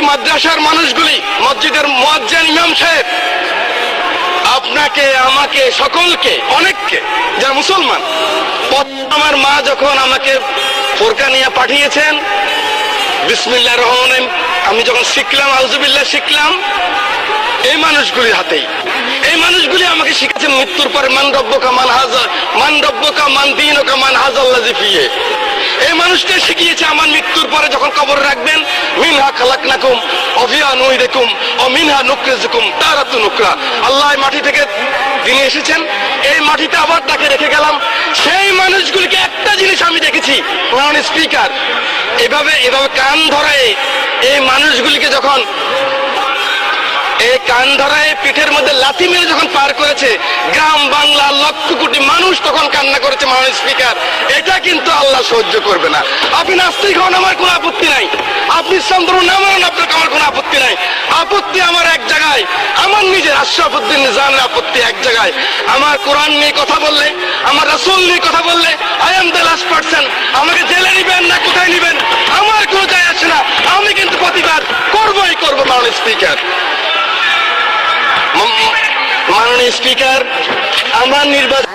মাদ্রাসার মানুষগুলি, মসজিদের মুয়াজ্জিন ইমাম সাহেব, আপনাকে, আমাকে, সকলকে, অনেককে, যারা মুসলমান, আমার মা যখন আমাকে বোরকা নিয়ে পাঠিয়েছেন, বিসমিল্লাহির রহমানির রহিম আমি যখন শিখলাম, আউযুবিল্লাহ শিখলাম, এই মানুষগুলির হাতেই। এই মানুষগুলি আমাকে শিখেছেন মৃত্যুর পরে মান রব্বুকা মান দীনুকা মান হাযাল্লাযী ফিহি। এই মানুষটা শিখিয়েছে আমার মৃত্যুর পরে যখন কবর রাখবেন, মিনহা খালাকনাকুম ওয়া ফিহা নুইদুকুম ওয়া মিনহা নুখরিজুকুম তারাতুন উখরা। আল্লাহ এই মাটি থেকে তিনি এসেছেন, এই মাটিতে আবার তাকে রেখে গেলাম। সেই মানুষগুলিকে একটা জিনিস আমি দেখেছি, মাননীয় স্পিকার, এভাবে কান ধরায় এই মানুষগুলিকে যখন এই কান ধরায় পিঠের মধ্যে লাথি মেরে যখন পার করেছে, গ্রাম বাংলা লক্ষ কোটি মানুষ তখন কান্না করেছে। মাননীয় স্পিকার, এটা কিন্তু আল্লাহ সহ্য করবে না। আপনি নাস্তিক হন, আমার কোনো আপত্তি নাই। আপনি ইসলাম ধর্ম না মানেন, আপনার আমার কোনো আপত্তি নাই। আপত্তি আমার এক জায়গায়, আমার নিজের আশরাফুদ্দিন নিজামের আপত্তি এক জায়গায়। আমার কোরআন নিয়ে কথা বললে, আমার রাসূল নিয়ে কথা বললে, I am the last person. আমাকে জেলে নিবেন না কোথায় নিবেন আমার কোনো যায় আসে না। আমি কিন্তু প্রতিবাদ করবই করবো। মাননীয় স্পিকার, মাননীয় স্পিকার, আমার নির্বাচন